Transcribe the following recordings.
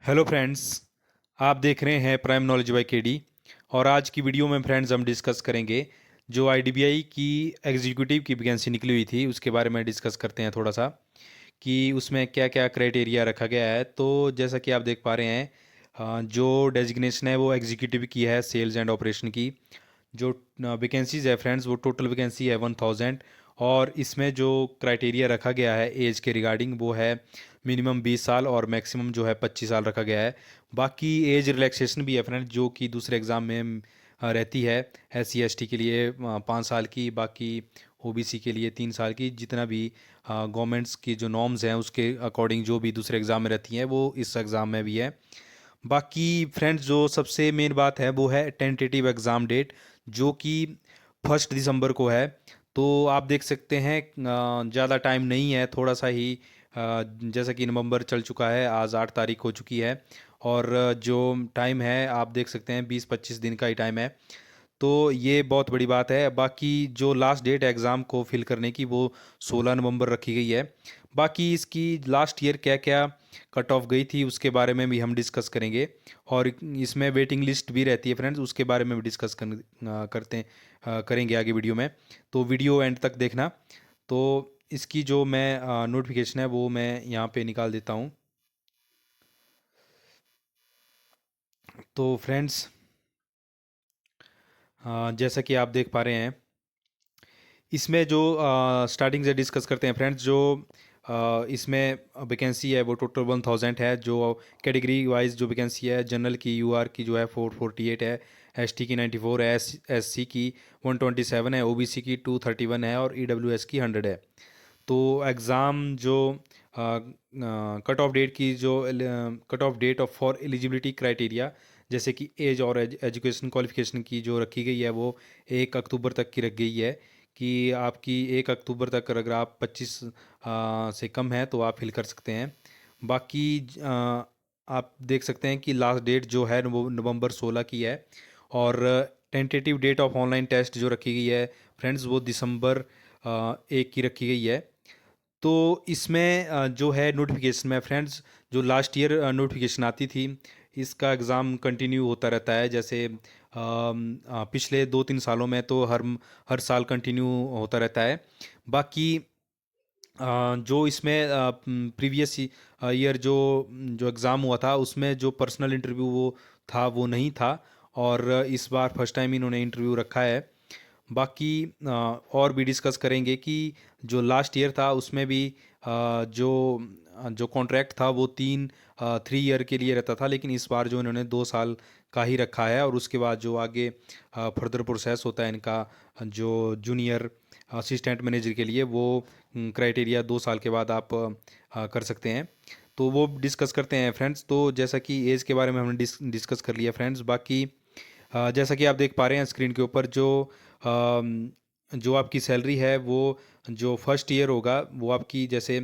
Hello friends. आप देख रहे हैं प्राइम नॉलेज बाय केडी। और आज की वीडियो में फ्रेंड्स हम डिस्कस करेंगे जो आईडीबीआई की एग्जीक्यूटिव की वैकेंसी निकली हुई थी उसके बारे में डिस्कस करते हैं थोड़ा सा कि उसमें क्या क्या क्राइटेरिया रखा गया है। तो जैसा कि आप देख पा रहे हैं, जो डेजिग्नेशन है वो एग्जीक्यूटिव की है, सेल्स एंड ऑपरेशन की। जो वैकेंसीज है फ्रेंड्स, वो टोटल वैकेंसी है 1000। और इसमें जो क्राइटेरिया रखा गया है एज के रिगार्डिंग वो है मिनिमम 20 साल और मैक्सिमम जो है 25 साल रखा गया है। बाकी एज रिलैक्सेशन भी है फ्रेंड्स, जो कि दूसरे एग्ज़ाम में रहती है। SC ST के लिए 5 साल की, बाकी OBC के लिए 3 साल की। जितना भी गवर्नमेंट्स की जो नॉर्म्स हैं उसके अकॉर्डिंग जो भी दूसरे एग्ज़ाम में रहती हैं वो इस एग्ज़ाम में भी है। बाकी फ्रेंड्स जो सबसे मेन बात है वो है टेंटेटिव एग्ज़ाम डेट, जो कि 1 दिसंबर को है। तो आप देख सकते हैं ज़्यादा टाइम नहीं है, थोड़ा सा ही। जैसा कि नवंबर चल चुका है, आज 8 तारीख हो चुकी है। और जो टाइम है आप देख सकते हैं 20-25 दिन का ही टाइम है। तो ये बहुत बड़ी बात है। बाकी जो लास्ट डेट है एग्ज़ाम को फिल करने की वो 16 नवंबर रखी गई है। बाकी इसकी लास्ट ईयर क्या क्या कट ऑफ गई थी उसके बारे में भी हम डिस्कस करेंगे। और इसमें वेटिंग लिस्ट भी रहती है फ्रेंड्स, उसके बारे में भी डिस्कस करेंगे आगे वीडियो में। तो वीडियो एंड तक देखना। तो इसकी जो मैं नोटिफिकेशन है वो मैं यहाँ पे निकाल देता हूँ। तो फ्रेंड्स, जैसा कि आप देख पा रहे हैं, इसमें जो स्टार्टिंग से डिस्कस करते हैं फ्रेंड्स। जो इसमें वैकेंसी है वो टोटल 1000 है। जो कैटेगरी वाइज जो वैकेंसी है, जनरल की UR की जो है 448 है, ST की 94 है, SC की 127 है, OBC की 231 है और EWS की 100 है। तो एग्ज़ाम जो कट ऑफ डेट की जो cut off date of for eligibility criteria, जैसे कि एज और एजुकेशन क्वालिफिकेशन की जो रखी गई है वो 1 अक्टूबर तक की रख गई है। कि आपकी 1 अक्टूबर तक अगर आप 25 से कम है तो आप फिल कर सकते हैं। बाकी आप देख सकते हैं कि लास्ट डेट जो है वो नवंबर 16 की है। और tentative date of online test जो रखी गई है फ्रेंड्स वो दिसंबर 1 की रखी गई है। तो इसमें जो है नोटिफिकेशन में फ्रेंड्स, जो लास्ट ईयर नोटिफिकेशन आती थी इसका एग्ज़ाम कंटिन्यू होता रहता है। जैसे पिछले 2-3 सालों में तो हर साल कंटिन्यू होता रहता है। बाकी जो इसमें प्रीवियस ईयर जो जो एग्ज़ाम हुआ था उसमें जो पर्सनल इंटरव्यू वो था वो नहीं था। और इस बार फर्स्ट टाइम इन्होंने इंटरव्यू रखा है। बाकी और भी डिस्कस करेंगे कि जो लास्ट ईयर था उसमें भी जो जो कॉन्ट्रैक्ट था वो 3 ईयर के लिए रहता था, लेकिन इस बार जो इन्होंने 2 साल का ही रखा है। और उसके बाद जो आगे फर्दर प्रोसेस होता है इनका, जो जूनियर असिस्टेंट मैनेजर के लिए, वो क्राइटेरिया 2 साल के बाद आप कर सकते हैं। तो वो डिस्कस करते हैं फ्रेंड्स। तो जैसा कि एज के बारे में हमने डिस्कस कर लिया फ्रेंड्स। बाकी जैसा कि आप देख पा रहे हैं स्क्रीन के ऊपर, जो आपकी सैलरी है वो जो फर्स्ट ईयर होगा वो आपकी, जैसे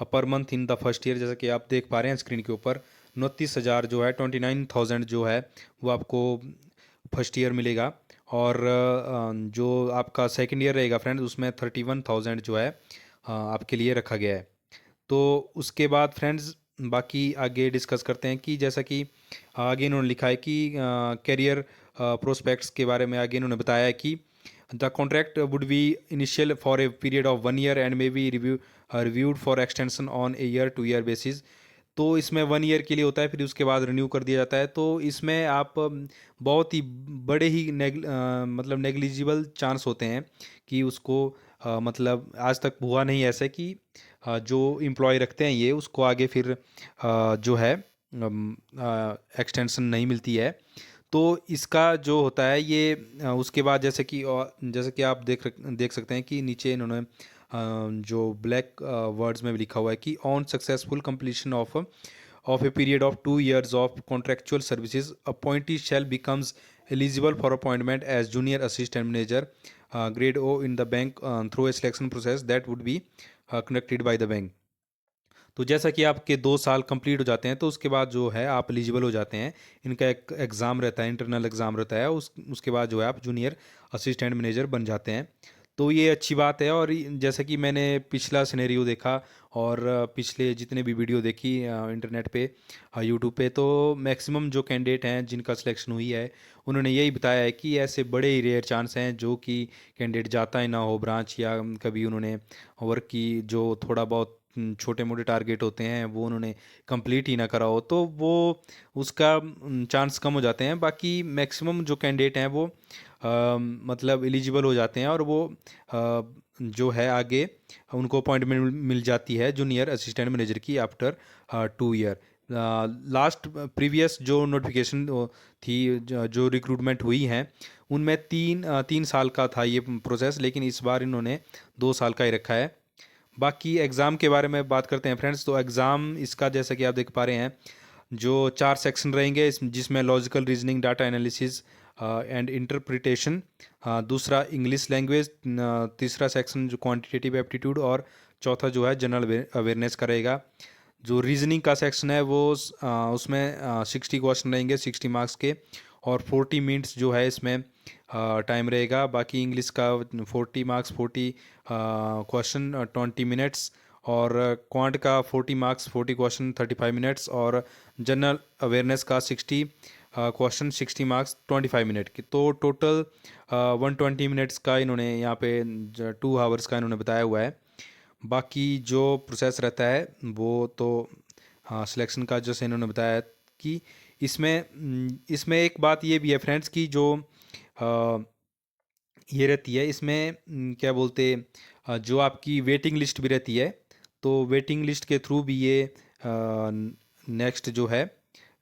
per month in the first year, जैसा कि आप देख पा रहे हैं स्क्रीन के ऊपर, 29,000 जो है, 29,000 जो है वो आपको फर्स्ट ईयर मिलेगा। और जो आपका सेकंड ईयर रहेगा फ्रेंड्स उसमें 31,000 जो है आपके लिए रखा गया है। तो उसके बाद फ्रेंड्स बाकी आगे डिस्कस करते हैं कि जैसा कि आगे इन्होंने लिखा है कि करियर प्रोस्पेक्ट्स के बारे में आगे इन्होंने बताया है कि the contract would be initial for a period of 1 year and may be reviewed for extension on a year two year basis. तो इसमें 1 ईयर के लिए होता है, फिर उसके बाद रिन्यू कर दिया जाता है। तो इसमें आप बहुत ही बड़े ही मतलब नेग्लिजिबल चांस होते हैं कि उसको मतलब आज तक हुआ नहीं ऐसा कि जो एम्प्लॉय रखते हैं ये उसको आगे फिर जो है एक्सटेंशन नहीं मिलती है। तो इसका जो होता है ये उसके बाद जैसे कि आप देख सकते हैं कि नीचे इन्होंने जो ब्लैक वर्ड्स में भी लिखा हुआ है कि on successful completion of a period of 2 years of contractual services appointee shall becomes eligible for appointment as junior assistant manager grade O in the bank through a selection process that would be conducted by the bank. तो जैसा कि आपके 2 साल complete हो जाते हैं तो उसके बाद जो है आप एलिजिबल हो जाते हैं। इनका एक एग्ज़ाम रहता है, इंटरनल एग्ज़ाम रहता है, उसके बाद जो है आप जूनियर असिस्टेंट मैनेजर बन जाते हैं। तो ये अच्छी बात है। और जैसा कि मैंने पिछला सिनेरियो देखा और पिछले जितने भी वीडियो देखी इंटरनेट पे, यूट्यूब पे, तो मैक्सिमम जो कैंडिडेट हैं जिनका सिलेक्शन हुई है, उन्होंने यही बताया है कि ऐसे बड़े ही रेयर चांस हैं जो कि कैंडिडेट जाता ही ना हो ब्रांच, या कभी उन्होंने वर्क की जो थोड़ा बहुत छोटे मोटे टारगेट होते हैं वो उन्होंने कंप्लीट ही ना करा हो, तो वो उसका चांस कम हो जाते हैं। बाकी मैक्सिमम जो कैंडिडेट हैं वो मतलब एलिजिबल हो जाते हैं, और वो जो है आगे उनको अपॉइंटमेंट मिल जाती है जूनियर असिस्टेंट मैनेजर की आफ्टर 2 ईयर। लास्ट प्रीवियस जो नोटिफिकेशन थी, जो रिक्रूटमेंट हुई हैं, उनमें 3 साल का था ये प्रोसेस, लेकिन इस बार इन्होंने 2 साल का ही रखा है। बाकी एग्ज़ाम के बारे में बात करते हैं फ्रेंड्स। तो एग्ज़ाम इसका जैसा कि आप देख पा रहे हैं, जो 4 सेक्शन रहेंगे जिसमें logical reasoning, data analysis and interpretation, दूसरा इंग्लिश लैंग्वेज, तीसरा सेक्शन जो क्वांटिटेटिव एप्टीट्यूड, और चौथा जो है जनरल अवेयरनेस का रहेगा। जो रीजनिंग का सेक्शन है वो उसमें 60 क्वेश्चन रहेंगे 60 मार्क्स के, और 40 मिनट्स जो है इसमें टाइम रहेगा। बाकी इंग्लिश का 40 मार्क्स 40 क्वेश्चन 20 मिनट्स, और क्वांट का 40 मार्क्स 40 क्वेश्चन 35 मिनट्स, और जनरल अवेयरनेस का 60 क्वेश्चन 60 मार्क्स 25 मिनट की। तो टोटल 120 मिनट्स का इन्होंने यहाँ पे 2 आवर्स का इन्होंने बताया हुआ है। बाकी जो प्रोसेस रहता है वो तो, हाँ, सिलेक्शन का जैसे इन्होंने बताया कि इसमें एक बात ये भी है फ्रेंड्स कि जो अ, ये रहती है इसमें, क्या बोलते, जो आपकी वेटिंग लिस्ट भी रहती है, तो वेटिंग लिस्ट के थ्रू भी ये नेक्स्ट जो है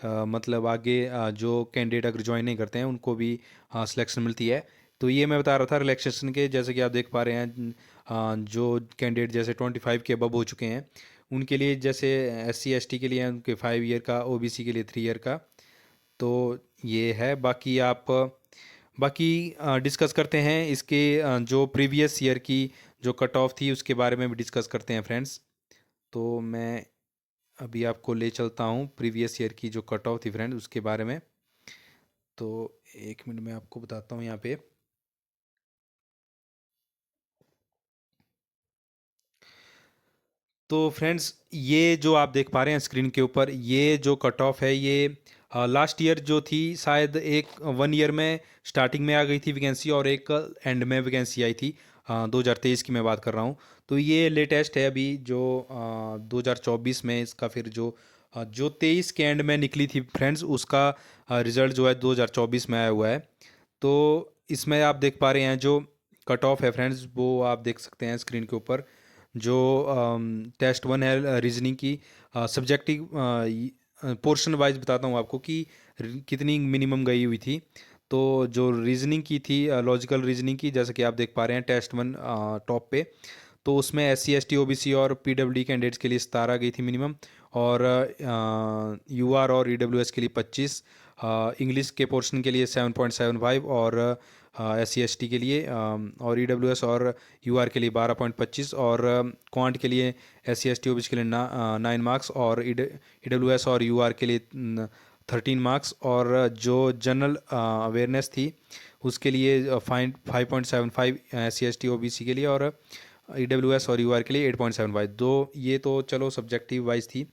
मतलब आगे जो कैंडिडेट अगर ज्वाइन नहीं करते हैं उनको भी सिलेक्शन मिलती है। तो ये मैं बता रहा था रिलैक्सेशन के, जैसे कि आप देख पा रहे हैं जो कैंडिडेट जैसे 25 के अबव हो चुके हैं उनके लिए, जैसे SC ST के लिए उनके 5 ईयर का, OBC के लिए 3 ईयर का। तो ये है। बाकी डिस्कस करते हैं इसके जो प्रीवियस ईयर की जो कट ऑफ थी उसके बारे में भी डिस्कस करते हैं फ्रेंड्स। तो मैं अभी आपको ले चलता हूँ प्रीवियस ईयर की जो कट ऑफ थी फ्रेंड्स उसके बारे में। तो 1 मिनट में आपको बताता हूँ यहाँ पे। तो फ्रेंड्स ये जो आप देख पा रहे हैं स्क्रीन के ऊपर, ये जो कट ऑफ है ये लास्ट ईयर जो थी, शायद एक 1 ईयर में स्टार्टिंग में आ गई थी वैकेंसी, और एक एंड में वैकेंसी आई थी। 2023 की मैं बात कर रहा हूँ। तो ये लेटेस्ट है अभी जो 2024 में इसका फिर जो 23 के एंड में निकली थी फ्रेंड्स, उसका रिजल्ट जो है 2024 में आया हुआ है। तो इसमें आप देख पा रहे हैं जो कट ऑफ है फ्रेंड्स, वो आप देख सकते हैं स्क्रीन के ऊपर। जो टेस्ट 1 है रीजनिंग की, सब्जेक्टिव पोर्शन वाइज बताता हूँ आपको कि कितनी मिनिमम गई हुई थी। तो जो रीजनिंग की थी, लॉजिकल रीजनिंग की, जैसे कि आप देख पा रहे हैं टेस्ट 1 टॉप पे, तो उसमें SC ST OBC और PWD कैंडिडेट्स के लिए 17 गई थी मिनिमम, और UR और EWS के लिए 25, इंग्लिश के पोर्शन के लिए 7.75, और SC ST के लिए और EWS और UR के लिए 12.25, और क्वांट के लिए SC ST OBC के लिए 9 मार्क्स, और EWS और UR के लिए 13 मार्क्स, और जो जनरल अवेयरनेस थी उसके लिए 5.75 SC ST OBC के लिए, और EWS और UR के लिए 8.75। दो ये तो चलो सब्जेक्टिव वाइज थी।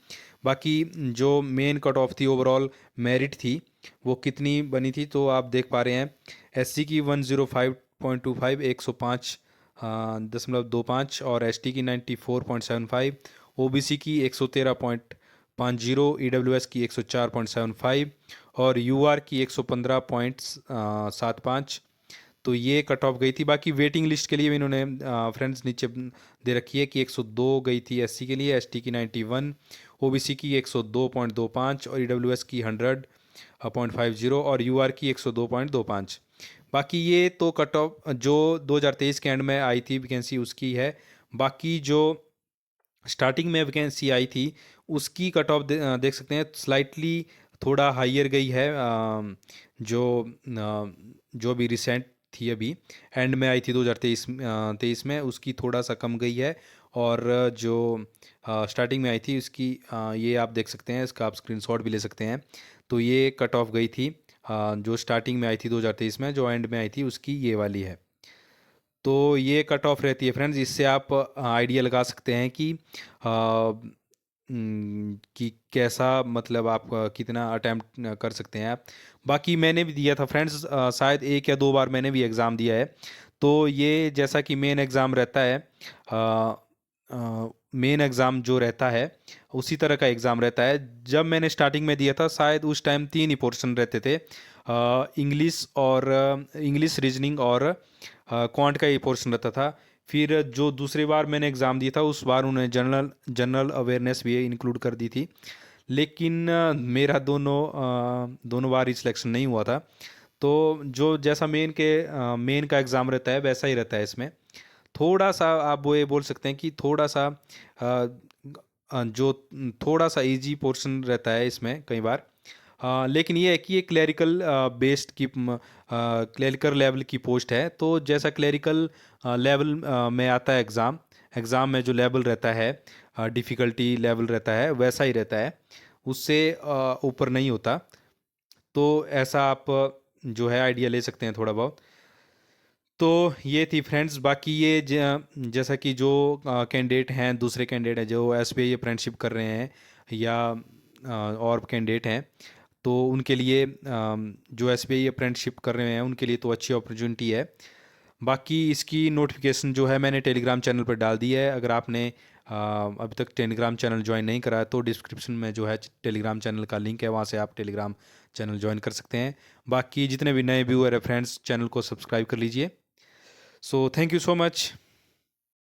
बाकी जो मेन कट ऑफ थी ओवरऑल मेरिट थी वो कितनी बनी थी, तो आप देख पा रहे हैं SC की 105.25 105 .25, और ST की 94.75, OBC की 113.50, EWS की 104.75, और UR की 115.75। तो ये कट ऑफ गई थी। बाकी वेटिंग लिस्ट के लिए भी इन्होंने फ्रेंड्स नीचे दे रखी है कि 102 गई थी SC के लिए, ST की 91, OBC की 102.25, और EWS की 100.50, और UR की 102.25। बाकी ये तो कट ऑफ जो 2023 के एंड में आई थी वैकेंसी उसकी है। बाकी जो स्टार्टिंग में वैकेंसी आई थी उसकी कट ऑफ देख सकते हैं स्लाइटली थोड़ा हाइयर गई है। जो भी रिसेंट थी अभी एंड में आई थी 2023 में, उसकी थोड़ा सा कम गई है। और जो स्टार्टिंग में आई थी उसकी ये आप देख सकते हैं, इसका आप स्क्रीनशॉट भी ले सकते हैं। तो ये कट ऑफ गई थी जो स्टार्टिंग में आई थी 2023 में, जो एंड में आई थी उसकी ये वाली है। तो ये कट ऑफ रहती है फ्रेंड्स, इससे आप आइडिया लगा सकते हैं कि कि कैसा मतलब आप कितना अटेम्प्ट कर सकते हैं आप। बाकी मैंने भी दिया था फ्रेंड्स, शायद 1 या 2 बार मैंने भी एग्ज़ाम दिया है। तो ये जैसा कि मेन एग्ज़ाम रहता है, मेन एग्ज़ाम जो रहता है उसी तरह का एग्ज़ाम रहता है। जब मैंने स्टार्टिंग में दिया था शायद उस टाइम 3 ही पोर्शन रहते थे, इंग्लिश और इंग्लिश, रीजनिंग और क्वांट का ये पोर्शन रहता था। फिर जो दूसरी बार मैंने एग्ज़ाम दिया था उस बार उन्होंने जनरल जनरल अवेयरनेस भी इंक्लूड कर दी थी। लेकिन मेरा दोनों बार ही सिलेक्शन नहीं हुआ था। तो जो जैसा मेन का एग्ज़ाम रहता है वैसा ही रहता है इसमें। थोड़ा सा आप वो ये बोल सकते हैं कि थोड़ा सा जो थोड़ा सा इजी पोर्शन रहता है इसमें कई बार। लेकिन ये है कि ये क्लरिकल बेस्ड की क्लरिकल लेवल की पोस्ट है। तो जैसा क्लरिकल लेवल में आता है एग्ज़ाम, एग्ज़ाम में जो लेवल रहता है, डिफ़िकल्टी लेवल रहता है वैसा ही रहता है, उससे ऊपर नहीं होता। तो ऐसा आप जो है आइडिया ले सकते हैं थोड़ा बहुत। तो ये थी फ्रेंड्स। बाकी ये जैसा कि जो कैंडिडेट हैं, दूसरे कैंडिडेट हैं जो एसबीआई अप्रेंटिसशिप कर रहे हैं या और कैंडिडेट हैं, तो उनके लिए जो एसबीआई अप्रेंटिसशिप कर रहे हैं उनके लिए तो अच्छी अपॉर्चुनिटी है। बाकी इसकी नोटिफिकेशन जो है मैंने टेलीग्राम चैनल पर डाल दी है। अगर आपने अभी तक टेलीग्राम चैनल ज्वाइन नहीं करा है तो डिस्क्रिप्शन में जो है टेलीग्राम चैनल का लिंक है, वहाँ से आप टेलीग्राम चैनल ज्वाइन कर सकते हैं। बाकी जितने भी नए व्यूअर है फ्रेंड्स, चैनल को सब्सक्राइब कर लीजिए। So thank you so much.